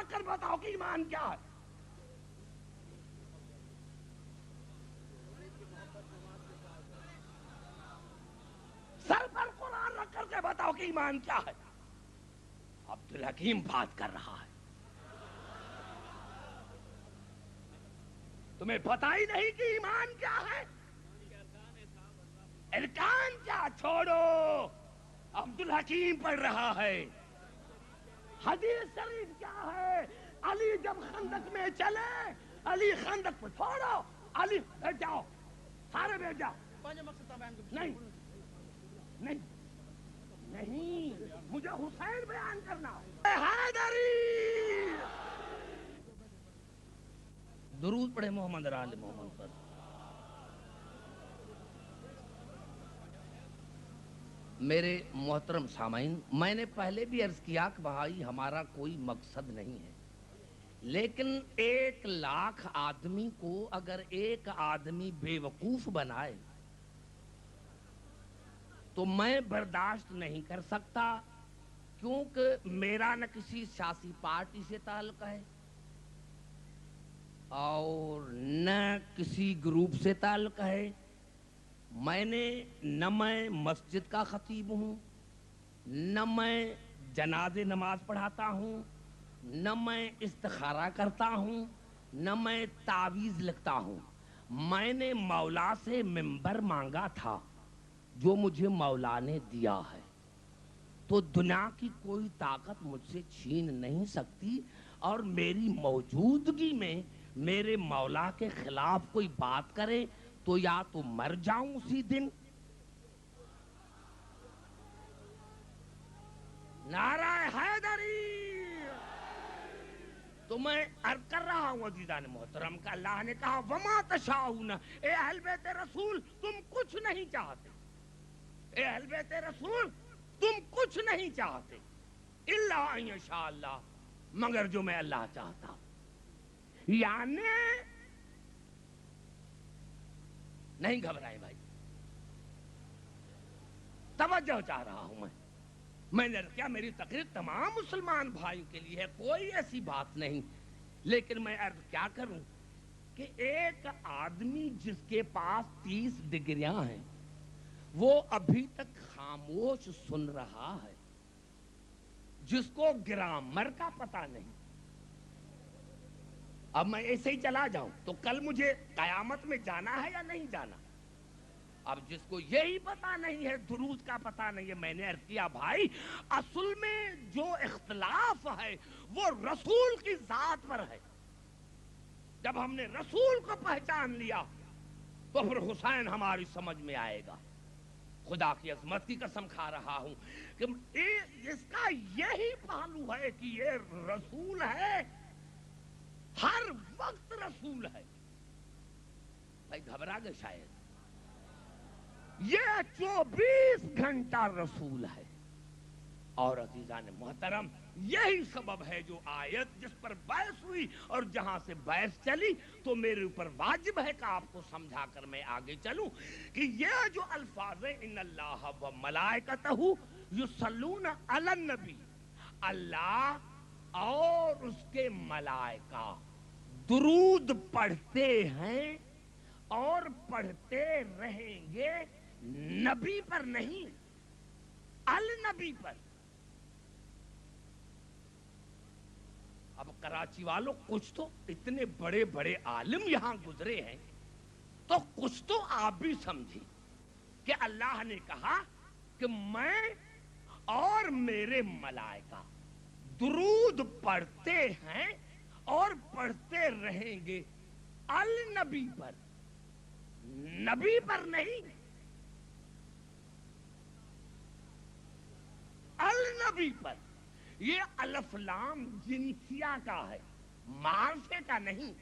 رکھ کر بتاؤ کہ ایمان کیا ہے. سر پر قرآن رکھ کر کے بتاؤ کہ ایمان کیا ہے. عبدالحکیم بات کر رہا ہے. تمہیں پتہ ہی نہیں کہ ایمان کیا ہے. ارکان کیا چھوڑو. عبدالحکیم پڑھ رہا ہے. حدیث شریف کیا ہے. علی جب خندق میں چلے, علی خندق پہ چھوڑو, علی بیٹھ جاؤ, سارے بیٹھ جاؤ. نہیں نہیں نہیں, مجھے حسین بیان کرنا ہے. حیدری. درود پڑھے محمد آل محمد پر. میرے محترم سامعین, میں نے پہلے بھی عرض کیا کہ بھائی ہمارا کوئی مقصد نہیں ہے, لیکن 1,00,000 آدمی کو اگر ایک آدمی بے وقوف بنائے تو میں برداشت نہیں کر سکتا, کیونکہ میرا نہ کسی سیاسی پارٹی سے تعلق ہے اور نہ کسی گروپ سے تعلق ہے. نہ میں مسجد کا خطیب ہوں, نہ میں جنازے نماز پڑھاتا ہوں, نہ میں استخارہ کرتا ہوں, نہ میں تعویذ لکھتا ہوں. میں نے مولا سے منبر مانگا تھا جو مجھے مولا نے دیا ہے, تو دنیا کی کوئی طاقت مجھ سے چھین نہیں سکتی. اور میری موجودگی میں میرے مولا کے خلاف کوئی بات کرے تو یا تو مر جاؤں اسی دن. نعرہ حیدری. تو میں عرض کر رہا ہوں عزیزان محترم کا اللہ نے کہا وما تشاؤون, اے اہل بیت رسول تم کچھ نہیں چاہتے, اے اہل بیت رسول تم کچھ نہیں چاہتے, الا ان یشاء اللہ, مگر جو میں اللہ چاہتا ہوں. یعنی نہیں گھبرائیں بھائی, توجہ چاہ رہا ہوں میں نے کیا میری تقریر تمام مسلمان بھائیوں کے لیے ہے, کوئی ایسی بات نہیں. لیکن میں عرض کیا کروں کہ ایک آدمی جس کے پاس 30 ڈگریاں ہیں وہ ابھی تک خاموش سن رہا ہے, جس کو گرامر کا پتہ نہیں. اب میں ایسے ہی چلا جاؤں تو کل مجھے قیامت میں جانا ہے یا نہیں جانا. اب جس کو یہی پتہ نہیں ہے, درود کا پتہ نہیں ہے, میں نے عرض کیا بھائی اصل میں جو اختلاف ہے وہ رسول کی ذات پر ہے. جب ہم نے رسول کو پہچان لیا تو پھر حسین ہماری سمجھ میں آئے گا. خدا کی عظمت کی قسم کھا رہا ہوں کہ اس کا یہی پہلو ہے کہ یہ رسول ہے, ہر وقت رسول ہے. بھائی گھبرا گئے شاید, یہ 24 گھنٹہ رسول ہے. اور عزیزان محترم یہی سبب ہے جو آیت جس پر بحث ہوئی اور جہاں سے بحث چلی تو میرے اوپر واجب ہے کہ آپ کو سمجھا کر میں آگے چلوں کہ یہ جو الفاظ ہیں ان اللہ و ملائکتہ یصلون علی النبی, اللہ اور اس کے ملائکہ درود پڑھتے ہیں اور پڑھتے رہیں گے, نبی پر نہیں النبی پر. اب کراچی والوں کچھ تو اتنے بڑے بڑے عالم یہاں گزرے ہیں تو کچھ تو آپ بھی سمجھیں کہ اللہ نے کہا کہ میں اور میرے ملائکہ درود پڑھتے ہیں اور پڑھتے رہیں گے النبی پر, نبی پر نہیں, النبی پر. یہ الف لام جنسیہ کا ہے, معرفے کا نہیں.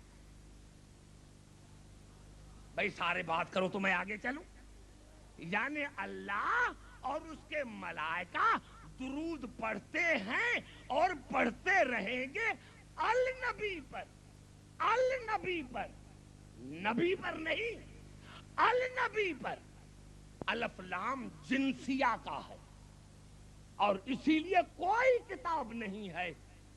بھائی سارے بات کرو تو میں آگے چلوں. یعنی اللہ اور اس کے ملائکہ درود پڑھتے ہیں اور پڑھتے رہیں گے النبی پر, النبی پر, نبی پر نہیں, النبی پر. الف لام جنسیہ کا ہے اور اسی لیے کوئی کتاب نہیں ہے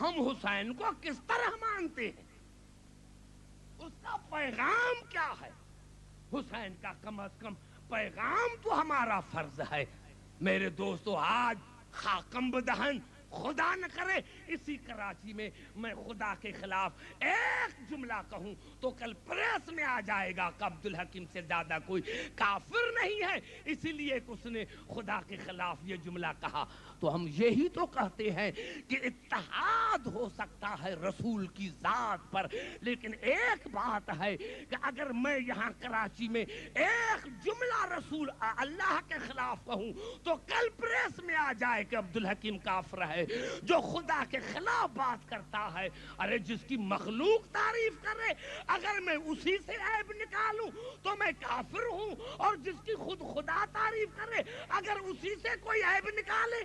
ہم حسین کو کس طرح مانتے ہیں، اس کا پیغام کیا ہے؟ حسین کا کم از کم پیغام تو ہمارا فرض ہے۔ میرے دوستو، آج خاکم بدہن خدا نہ کرے اسی کراچی میں میں خدا کے خلاف ایک جملہ کہوں تو کل پریس میں آ جائے گا کہ عبدالحکیم سے زیادہ کوئی کافر نہیں ہے، اسی لیے کہ اس نے خدا کے خلاف یہ جملہ کہا۔ تو ہم یہی تو کہتے ہیں کہ اتحاد ہو سکتا ہے رسول کی ذات پر، لیکن ایک بات ہے کہ اگر میں یہاں کراچی میں ایک جملہ رسول اللہ کے خلاف کہوں تو کل پریس میں آ جائے کہ عبدالحکیم کافر ہے جو خدا کے خلاف بات کرتا ہے۔ ارے جس کی مخلوق تعریف کرے اگر میں اسی سے عیب نکالوں تو میں کافر ہوں، اور جس کی خود خدا تعریف کرے اگر اسی سے کوئی عیب نکالے۔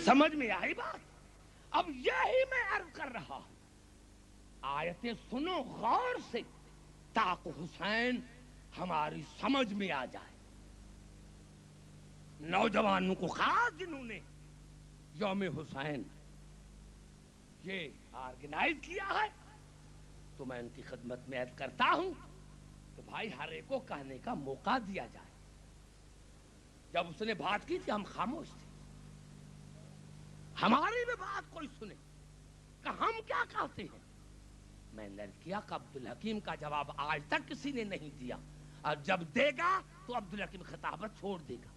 سمجھ میں آئی بات؟ اب یہی میں عرض کر رہا ہوں، آیتیں سنو غور سے تاکہ حسین ہماری سمجھ میں آ جائے۔ نوجوانوں کو خاص جنہوں نے یوم حسین یہ آرگنائز کیا ہے، تو میں ان کی خدمت میں عرض کرتا ہوں کہ بھائی ہر ایک کو کہنے کا موقع دیا جائے۔ جب اس نے بات کی تھی ہم خاموش تھے، ہماری بھی بات کوئی سنے کہ ہم کیا کہتے ہیں۔ میں نے کیا کہ عبدالحکیم کا جواب آج تک کسی نے نہیں دیا، اور جب دے گا تو عبدالحکیم خطابت چھوڑ دے گا۔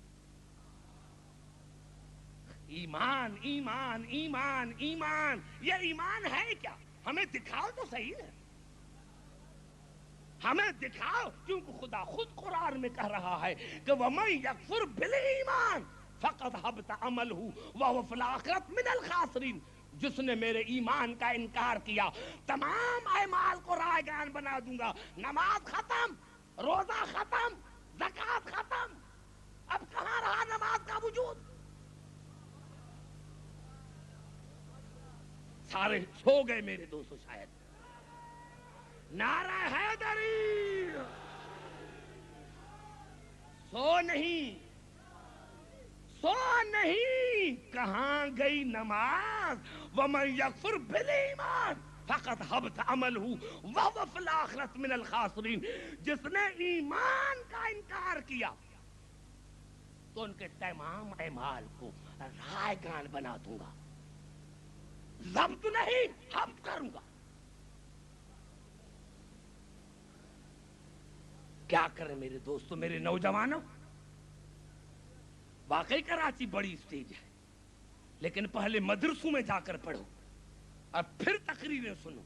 ایمان ایمان ایمان ایمان، یہ ایمان ہے کیا؟ ہمیں دکھاؤ تو صحیح ہے، ہمیں دکھاؤ، کیونکہ خدا خود قرآن میں کہہ رہا ہے کہ وَمَن يَكْفُرْ بِالْإِيمَانِ فَقَدْ حَبِطَ عَمَلُهُ وَهُوَ فِي الْآخِرَةِ مِنَ الْخَاسِرِينَ۔ جس نے میرے ایمان کا انکار کیا تمام اعمال کو رائگان بنا دوں گا۔ نماز ختم، روزہ ختم، زکوٰۃ ختم، اب کہاں رہا نماز کا وجود؟ سارے سو گئے میرے دوستو شاید۔ نعرہ حیدری، سو نہیں، سو نہیں، کہاں گئی نماز؟ وَمَن يَكْفُرْ بِالْإِيمَانِ فَقَدْ حَبِطَ عَمَلُهُ وَهُوَ فِي الْآخِرَةِ مِنَ الْخَاسِرِينَ۔ جس نے ایمان کا انکار کیا تو ان کے تمام اعمال کو رائگان بنا دوں گا، ضبط نہیں حبط کروں گا۔ کیا کریں میرے دوستو، میرے نوجوانوں؟ واقعی کراچی بڑی اسٹیج ہے، لیکن پہلے مدرسوں میں جا کر پڑھو اور پھر تقریریں سنو۔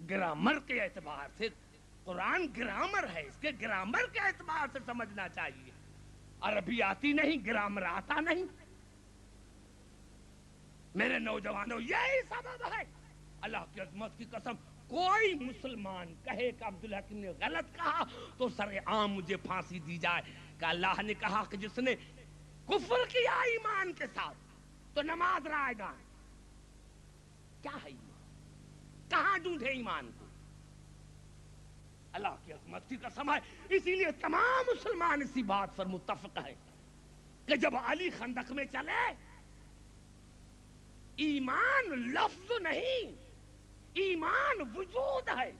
گرامر کے اعتبار سے قرآن گرامر ہے، اس کے گرامر کے اعتبار سے سمجھنا چاہیے۔ عربی آتی نہیں، گرامر آتا نہیں۔ میرے نوجوانوں، یہی سبب ہے۔ اللہ کی عظمت کی قسم، کوئی مسلمان کہے کہ عبدالحکیم نے غلط کہا تو سر عام مجھے پھانسی دی جائے کہ اللہ نے کہا کہ جس نے کفر کیا ایمان کے ساتھ تو نماز رائگان۔ کیا ہے ایمان؟ کہاں ڈھونڈے ایمان کو؟ اللہ کی عظمت کی قسم ہے، اسی لیے تمام مسلمان اسی بات پر متفق ہے کہ جب علی خندق میں چلے، ایمان لفظ نہیں، ایمان وجود ہے۔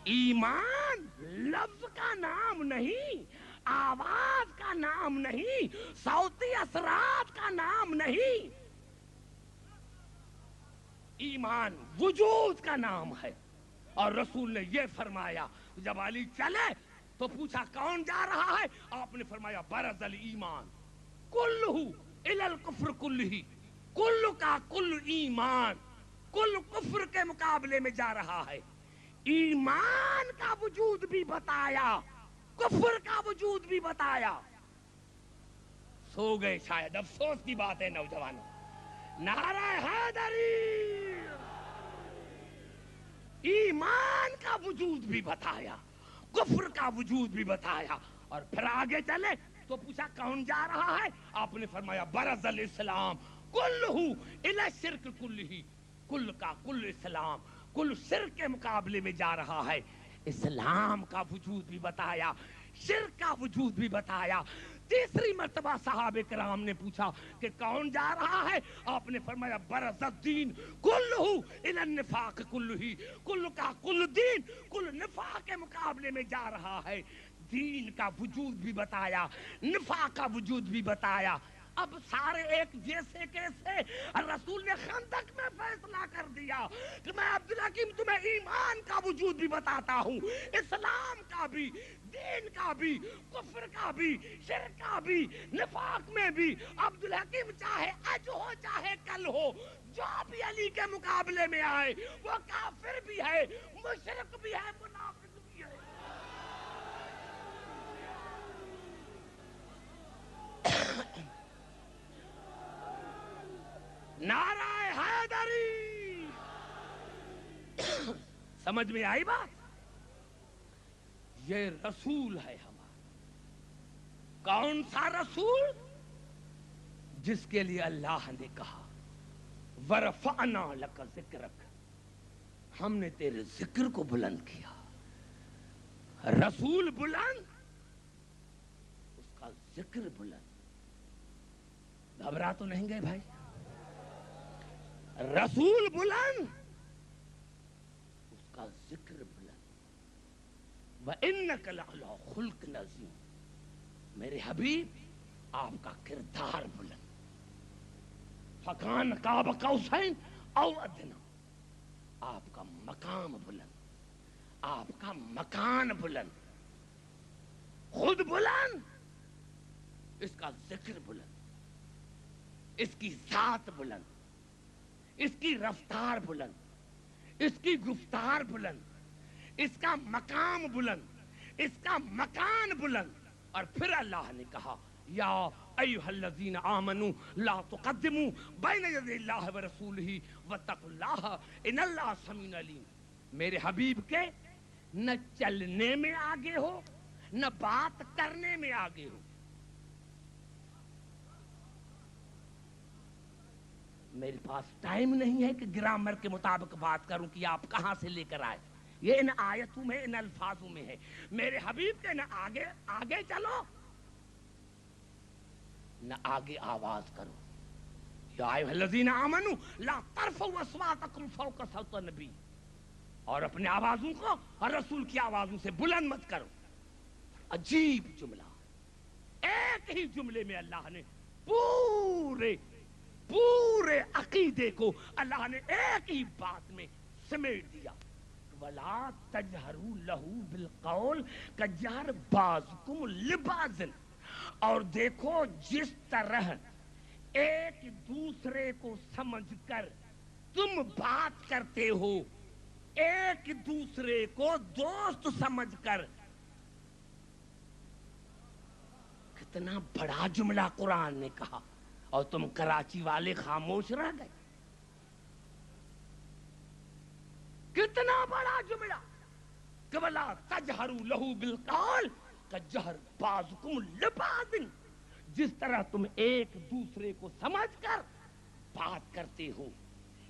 ایمان لفظ کا نام نہیں، آواز کا نام نہیں، صوتی اثرات کا نام نہیں، ایمان وجود کا نام ہے۔ اور رسول نے یہ فرمایا، جب علی چلے تو پوچھا کون جا رہا ہے؟ آپ نے فرمایا برز الایمان کلہ الی الکفر کلہ، کل کا کل ایمان کل کفر کے مقابلے میں جا رہا ہے۔ ایمان کا وجود بھی بتایا، کفر کا وجود بھی بتایا۔ سو گئے شاید، افسوس کی بات ہے نوجوانوں۔ نعرہ حیدری، ایمان کا وجود بھی بتایا، کفر کا وجود بھی بتایا. اور پھر آگے چلے تو پوچھا کون جا رہا ہے؟ آپ نے فرمایا برز الاسلام کلہ الی الشرک کلہ، کل کا کل اسلام کل شرک کے مقابلے میں جا رہا ہے. اسلام کا وجود بھی بتایا، شرک کا وجود بھی بتایا. تیسری مرتبہ صحابہ کرام نے پوچھا کہ کون جا رہا ہے؟ آپ نے فرمایا برز الدین کلہ الی النفاق کلہ، کل کا کل دین کل نفاق کے مقابلے میں جا رہا ہے. دین کا وجود بھی بتایا، نفاق کا وجود بھی بتایا. اب سارے ایک جیسے کیسے؟ رسول نے خندق میں فیصلہ کر دیا کہ میں عبدالحکیم تمہیں ایمان کا وجود بھی بتاتا ہوں، اسلام کا بھی، دین کا بھی، کفر کا بھی، شرک کا بھی، نفاق میں بھی. عبدالحکیم چاہے آج ہو چاہے کل ہو، جو بھی علی کے مقابلے میں آئے وہ کافر بھی ہے، مشرک بھی ہے، منافق بھی ہے. نعرہ حیدری. سمجھ میں آئی بات؟ یہ رسول ہے ہمارا. کون سا رسول؟ جس کے لیے اللہ نے کہا ورفعنا لک ذکرک، ہم نے تیرے ذکر کو بلند کیا. رسول بلند، اس کا ذکر بلند. گھبرا تو نہیں گئے بھائی؟ رسول بلند، اس کا ذکر بلند. وَإِنَّكَ لَعَلَىٰ خُلْقٍ عَظِيمٍ، میرے حبیب آپ کا کردار بلند. فَكَانَ قَابَ قَوْسَيْنِ أَوْ أَدْنَىٰ، آپ کا مقام بلند، آپ کا مکان بلند. خود بلند، اس کا ذکر بلند، اس کی ذات بلند، اس کی رفتار بلند، اس کی گفتار بلند، اس کا مقام بلند، اس کا مکان بلند. اور پھر اللہ نے کہا یا ایھا الذین آمنوا لا تقدموا بین یدی اللہ ورسولہ واتقوا اللہ ان اللہ سمیع علیم. میرے حبیب کے نہ چلنے میں آگے ہو، نہ بات کرنے میں آگے ہو. میرے پاس ٹائم نہیں ہے کہ گرامر کے مطابق بات کروں کہ آپ کہاں سے لے کر آئے. یہ ان آیتوں میں، ان الفاظوں میں ہے. میرے حبیب کے نہ آگے چلو، نہ آگے آواز کرو. یا ایھا الذین آمنوا لا ترفعوا اصواتکم فوق صوت النبی، اور اپنے آوازوں کو اور رسول کی آوازوں سے بلند مت کرو. عجیب جملہ، ایک ہی جملے میں اللہ نے پورے عقیدے کو اللہ نے ایک ہی بات میں سمیٹ دیا. وَلَا تَجْهَرُوا لَهُ بِالْقَوْلِ كَجَهْرِ بَعْضِكُمْ لِبَعْضٍ. اور دیکھو جس طرح ایک دوسرے کو سمجھ کر تم بات کرتے ہو، ایک دوسرے کو دوست سمجھ کر. کتنا بڑا جملہ قرآن نے کہا، اور تم کراچی والے خاموش رہ گئے. کتنا بڑا جملہ کہ وَلَا تَجْهَرُوا لَهُ بِالْقَوْلِ كَجَهْرِ بَعْضِكُمْ لِبَعْضٍ. جس طرح تم ایک دوسرے کو سمجھ کر بات کرتے ہو،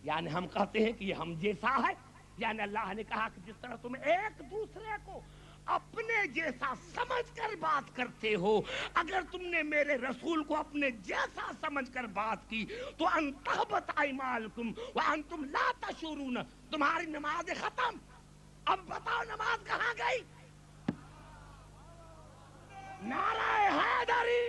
یعنی ہم کہتے ہیں کہ یہ ہم جیسا ہے، یعنی اللہ نے کہا کہ جس طرح تم ایک دوسرے کو اپنے جیسا سمجھ کر بات کرتے ہو، اگر تم نے میرے رسول کو اپنے جیسا سمجھ کر بات کی تو ان تحبط اعمالکم وانتم لا تشعرون. تمہاری نماز ختم. اب بتاؤ نماز کہاں گئی؟ نعرہ حیدری.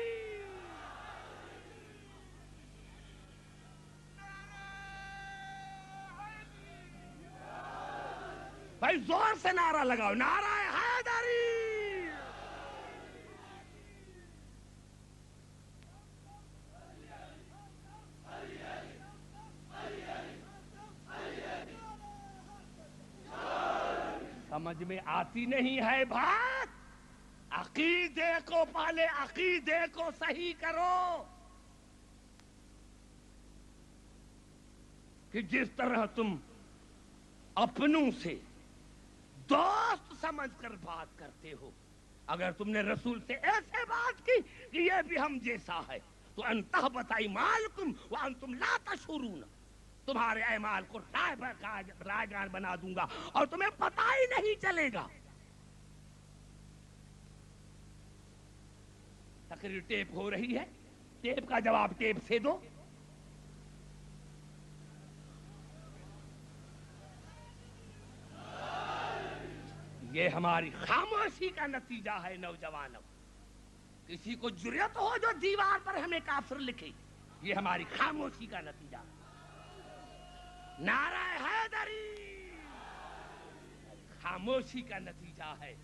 بھائی زور سے نعرہ لگاؤ، نعرہ حیدری. سمجھ میں آتی نہیں ہے بات؟ عقیدے کو پہلے عقیدے کو صحیح کرو کہ جس طرح تم اپنوں سے دوست سمجھ کر بات کرتے ہو. اگر تم نے رسول سے ایسے بات کی کہ یہ بھی ہم جیسا ہے تو انتہبت اعمالکم وانتم لا تشعرون، تمہارے اعمال کو رائگان بنا دوں گا اور تمہیں پتہ ہی نہیں چلے گا. تقریر ٹیپ ہو رہی ہے، ٹیپ کا جواب ٹیپ سے دو. یہ ہماری خاموشی کا نتیجہ ہے. نوجوانوں، کسی کو جرأت ہو جو دیوار پر ہمیں کافر لکھے، یہ ہماری خاموشی کا نتیجہ ہے. نعرہ حیدری خاموشی کا نتیجہ ہے.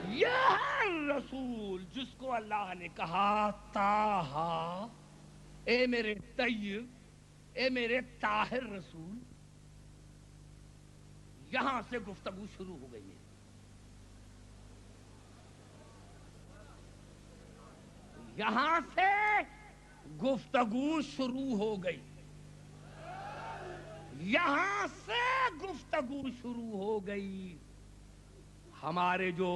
یہ ہے رسول جس کو اللہ نے کہا طٰہٰ، اے میرے طیب، اے میرے طاہر رسول. یہاں سے گفتگو شروع ہو گئی ہے. یہاں سے گفتگو شروع ہو گئی. یہاں سے گفتگو شروع ہو گئی. ہمارے جو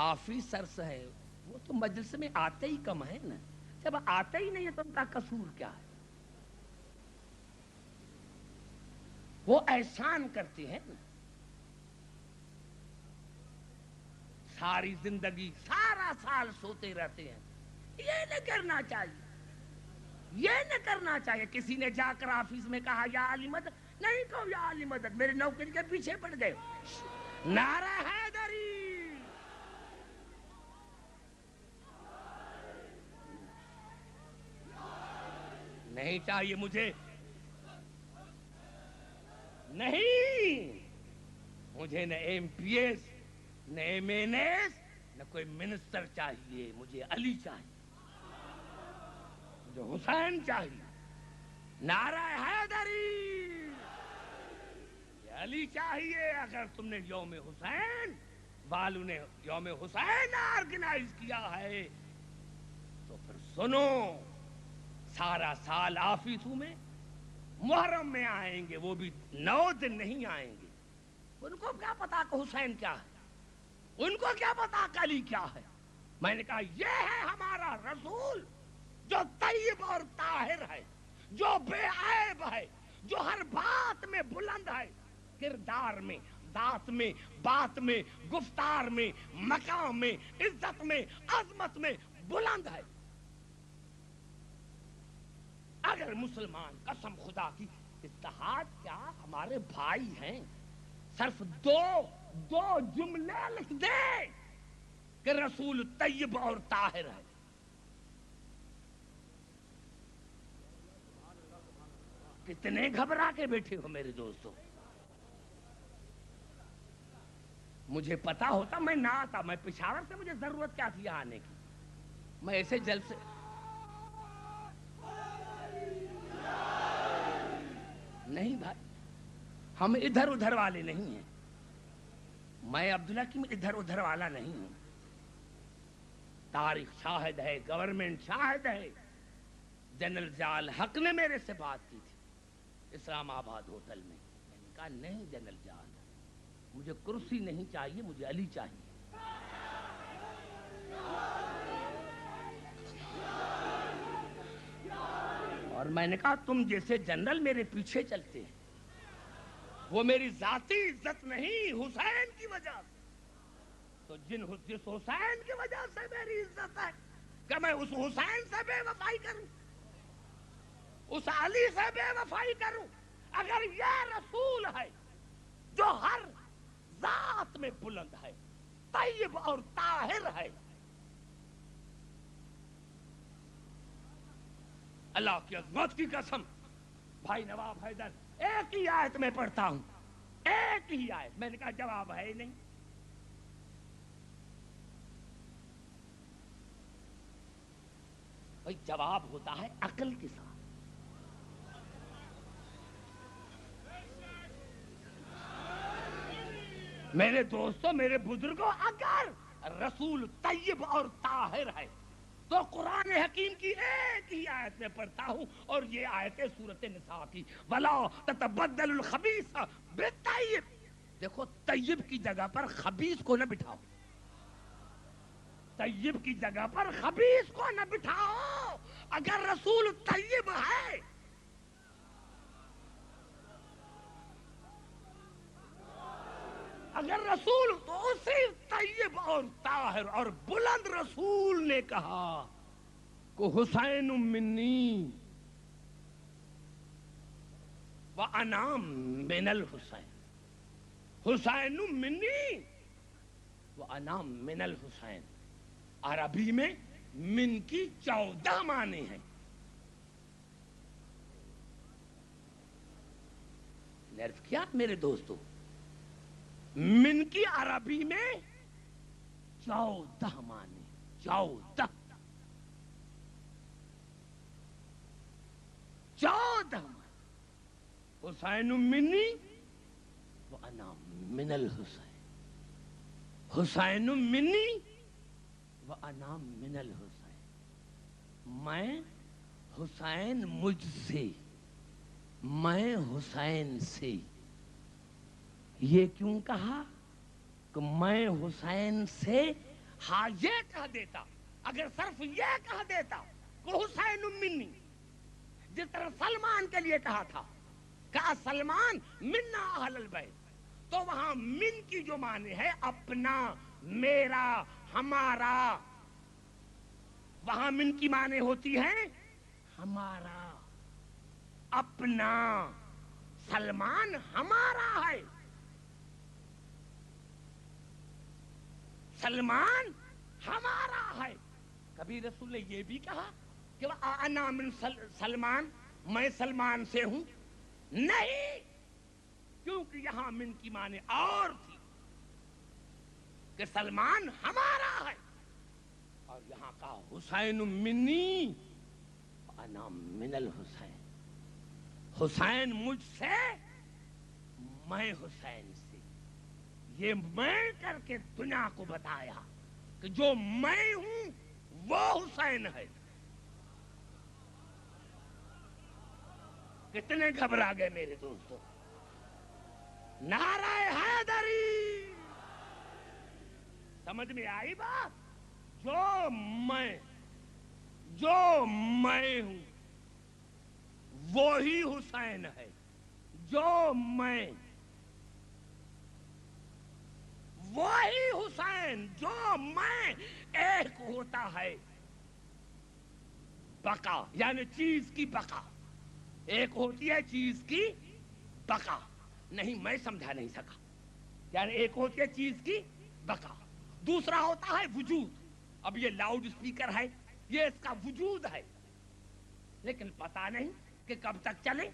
آفیسرس ہے وہ تو مجلس میں آتے ہی کم ہے نا. جب آتے ہی نہیں ہے تو ان کا قصور کیا ہے؟ وہ احسان کرتے ہیں نا. ساری زندگی سارا سال سوتے رہتے ہیں. یہ نہ کرنا چاہیے، یہ نہ کرنا چاہیے. کسی نے جا کر آفس میں کہا یا علی مدد، نہیں کہو یا علی مدد، میرے نوکری کے پیچھے پڑ گئے. نعرہ حیدری. نہیں چاہیے مجھے، نہیں مجھے نہ ایم پی ایس، نہ ایم این ایس، نہ کوئی منسٹر چاہیے. مجھے علی چاہیے، مجھے حسین چاہیے. نعرہ حیدری. یہ علی چاہیے. اگر تم نے یوم حسین والوں نے یوم حسین آرگنائز کیا ہے تو پھر سنو، سارا سال آفیسوں میں محرم میں آئیں گے، وہ بھی 9 دن نہیں آئیں گے. ان کو کیا پتا کہ حسین کیا ہے، ان کو کیا پتا کہ علی کیا ہے. میں نے کہا یہ ہے ہمارا رسول جو طیب اور طاہر ہے، جو بے عیب ہے، جو ہر بات میں بلند ہے، کردار میں، ذات میں، بات میں، گفتار میں، مقام میں، عزت میں، عظمت میں بلند ہے. اگر مسلمان قسم خدا کی اتحاد کیا ہمارے بھائی ہیں، صرف دو جملے لکھ دے کہ رسول طیب اور طاہر ہے. کتنے گھبرا کے بیٹھے ہو میرے دوستوں. مجھے پتا ہوتا میں نہ آتا. میں پشاور سے، مجھے ضرورت کیا تھی یہاں آنے کی. میں ایسے جلسے نہیں بھائی، ہم ادھر ادھر والے نہیں ہیں. میں عبداللہ کی ادھر ادھر والا نہیں ہوں. تاریخ شاہد ہے، گورنمنٹ شاہد ہے. جنرل ضیاء الحق نے میرے سے بات کی تھی اسلام آباد ہوٹل میں. میں نے کہا نہیں جنرل ضیاء، مجھے کرسی نہیں چاہیے، مجھے علی چاہیے. اور میں نے کہا تم جیسے جنرل میرے پیچھے چلتے ہیں، وہ میری ذاتی عزت نہیں، حسین کی وجہ سے. تو جس حسین کی وجہ سے میری عزت ہے، کہ میں اس حسین سے بے وفائی کروں، اس علی سے بے وفائی کروں؟ اگر یہ رسول ہے جو ہر ذات میں بلند ہے، طیب اور طاہر ہے. اللہ کی عظمت کی قسم بھائی نواب حیدر، ایک ہی آیت میں پڑھتا ہوں، ایک ہی آیت. میں نے کہا جواب ہے ہی نہیں. بھائی جواب ہوتا ہے عقل کے ساتھ. میرے دوستوں، میرے بزرگوں، اگر رسول طیب اور طاہر ہے تو قرآن حکیم کی ایک ہی آیت میں پڑھتا ہوں، اور یہ آیت ہے سورۃ نساء کی، وَلَا تَتَبَدَّلُ الْخَبِيثَ بِالطَّيِّبِ۔ دیکھو طیب کی جگہ پر خبیث کو نہ بٹھاؤ، طیب کی جگہ پر خبیث کو نہ بٹھاؤ۔ اگر رسول طیب ہے، اگر رسول تو اسی طیب اور طاہر اور بلند رسول نے کہا کہ حسین منی وَأَنَا مِنَ الْحُسَيْنِ، حسین منی وَأَنَا مِنَ الْحُسَيْنِ۔ عربی میں من کی 14 معنی ہیں۔ عرض کیا میرے دوستو، من کی عربی میں 14 معنی، 14 معنی۔ حسین منی وَأَنَا مِنَ الْحُسَيْنِ، حسین منی وَأَنَا مِنَ الْحُسَيْنِ، میں حسین مجھ سے، میں حسین سے۔ یہ کیوں کہا کہ میں حسین سے؟ ہاں یہ کہہ دیتا، اگر صرف یہ کہہ دیتا کہ حسین منی، جس طرح سلمان کے لیے کہا تھا کہ سلمان منا اہل البیت، تو وہاں من کی جو معنی ہے اپنا، میرا، ہمارا، وہاں من کی معنی ہوتی ہے ہمارا، اپنا۔ سلمان ہمارا ہے، سلمان ہمارا ہے۔ کبھی رسول نے یہ بھی کہا کہ انا من سلمان، میں سلمان سے ہوں؟ نہیں، کیونکہ یہاں من کی معنی اور تھی کہ سلمان ہمارا ہے، اور یہاں کہا حسین منی انا من الحسین، حسین مجھ سے، میں حسین سے۔ یہ میں کر کے دنیا کو بتایا کہ جو میں ہوں وہ حسین ہے۔ کتنے گھبرا گئے میرے دوستو؟ نعرہ حیدری، سمجھ میں آئی بات؟ جو میں ہوں وہی حسین ہے، جو میں وہی حسین، جو میں ایک ہوتا ہے بقا، یعنی چیز کی بقا، ایک ہوتی ہے چیز کی بقا۔ نہیں، میں سمجھا نہیں سکا، یعنی ایک ہوتی ہے چیز کی بقا، دوسرا ہوتا ہے وجود۔ اب یہ لاؤڈ اسپیکر ہے، یہ اس کا وجود ہے، لیکن پتا نہیں کہ کب تک چلے،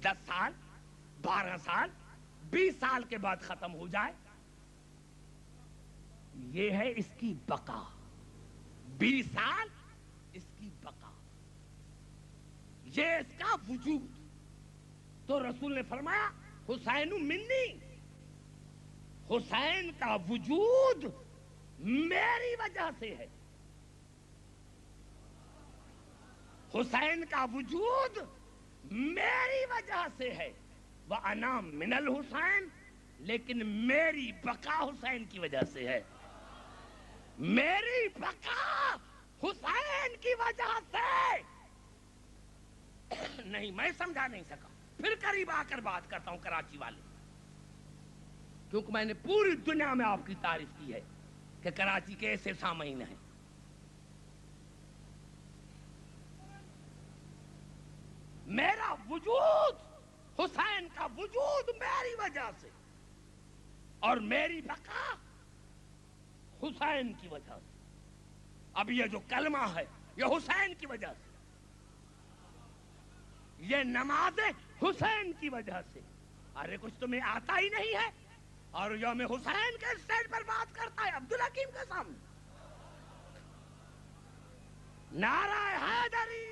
10 سال، 12 سال، 20 سال کے بعد ختم ہو جائے۔ یہ ہے اس کی بقا، 20 سال اس کی بقا، یہ اس کا وجود۔ تو رسول نے فرمایا حسین منی، حسین کا وجود میری وجہ سے ہے، حسین کا وجود میری وجہ سے ہے۔ وَأَنَا مِنَ الْحُسَيْنِ، لیکن میری بقا حسین کی وجہ سے ہے، میری بقا حسین کی وجہ سے۔ نہیں، میں سمجھا نہیں سکا، پھر قریب آ کر بات کرتا ہوں کراچی والے، کیونکہ میں نے پوری دنیا میں آپ کی تعریف کی ہے کہ کراچی کے ایسے سامعین ہیں۔ میرا وجود، حسین کا وجود میری وجہ سے، اور میری بقا حسین کی وجہ سے۔ اب یہ جو کلمہ ہے یہ حسین کی وجہ سے، یہ نماز حسین کی وجہ سے۔ ارے کچھ تمہیں آتا ہی نہیں ہے، اور یوم حسین کے اسٹیج پر بات کرتا ہے عبدالحکیم کے سامنے۔ نعرہ حیدری،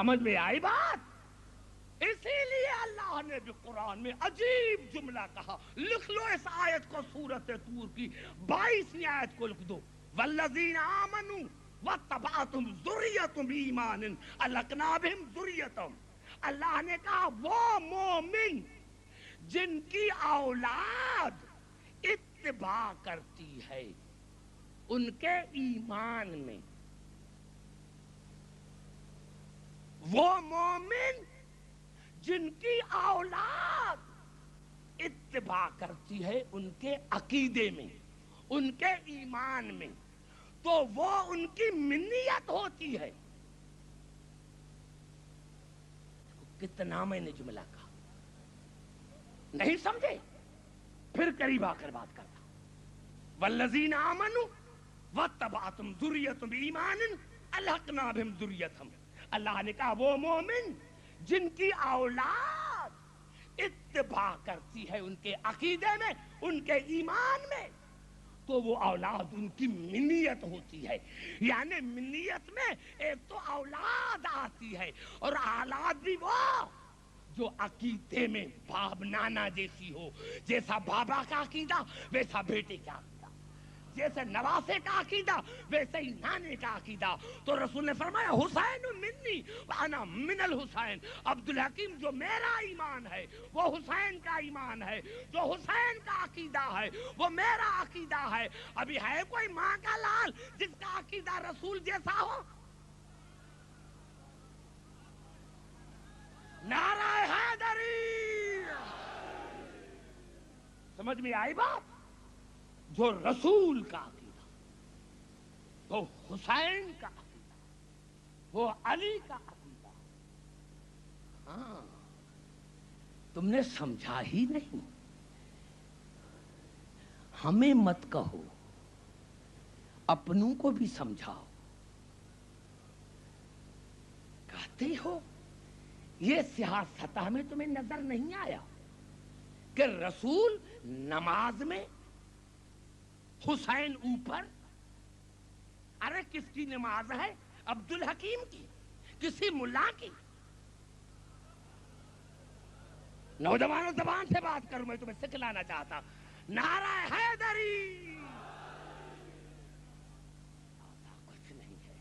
سمجھ میں آئی بات؟ اسی لیے اللہ نے بھی قرآن میں عجیب جملہ کہا. لکھ لو اس آیت کو، سورۃ طور کی 22ویں آیت کو لکھ دو. والذین آمنوا واتبعتہم ذریۃہم بایمان الحقنا بہم ذریۃہم. اللہ نے کہا وہ مومن جن کی اولاد اتباع کرتی ہے ان کے ایمان میں، وہ مومن جن کی اولاد اتباع کرتی ہے ان کے عقیدے میں، ان کے ایمان میں، تو وہ ان کی منیت ہوتی ہے. کتنا میں نے جملہ کہا، نہیں سمجھے؟ پھر قریب آ کر بات کرتا. والذین آمنوا واتبعتہم ذریۃہم بایمان الحقنا بہم ذریۃہم. اللہ نے کہا وہ مومن جن کی اولاد اتباع کرتی ہے ان کے عقیدے میں، ان کے ایمان میں، تو وہ اولاد ان کی منیت ہوتی ہے. یعنی منیت میں ایک تو اولاد آتی ہے، اور اولاد بھی وہ جو عقیدے میں باپ نانا جیسی ہو. جیسا بابا کا عقیدہ ویسا بیٹے کا عقیدہ، جیسے نواسے کا عقیدہ ویسے ہی نانے کا عقیدہ. تو رسول نے فرمایا حسین منی وانا من الحسین. عبدالحکیم جو میرا ایمان ہے وہ حسین کا ایمان ہے، جو حسین کا عقیدہ ہے وہ میرا عقیدہ ہے. ابھی ہے کوئی ماں کا لال جس کا عقیدہ رسول جیسا ہو؟ نعرہ حیدری. سمجھ میں آئی بات؟ جو رسول کا عقیدہ، وہ حسین کا عقیدہ، وہ علی کا عقیدہ. ہاں تم نے سمجھا ہی نہیں. ہمیں مت کہو، اپنوں کو بھی سمجھاؤ. کہتے ہو یہ سیاست میں تمہیں نظر نہیں آیا کہ رسول نماز میں حسین اوپر؟ ارے کس کی نماز ہے؟ عبدالحکیم کی؟ کسی ملا کی؟ نوجوانوں زبان سے بات کروں، میں تمہیں سکھلانا چاہتا. نعرہ حیدری. کچھ نہیں ہے.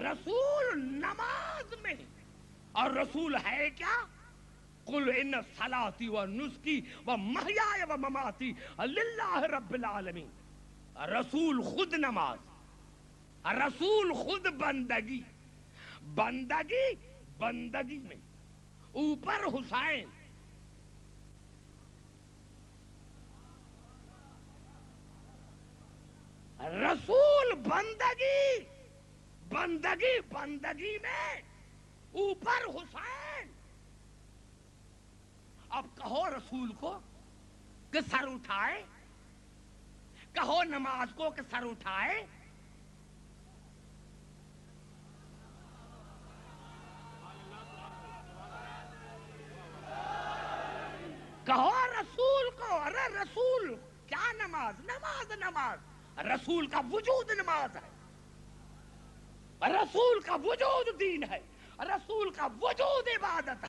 رسول نماز میں، اور رسول ہے کیا؟ قل ان صلاتی و نسکی و محیای و مماتی للہ رب العالمین. رسول خود نماز، رسول خود بندگی، بندگی میں اوپر حسین. رسول بندگی میں اوپر حسین. اب کہو رسول کو کہ سر اٹھائے، کہو نماز کو کہ سر اٹھائے. کہو رسول کو، ارے رسول کیا نماز؟ نماز رسول کا وجود نماز ہے، رسول کا وجود دین ہے، رسول کا وجود عبادت ہے.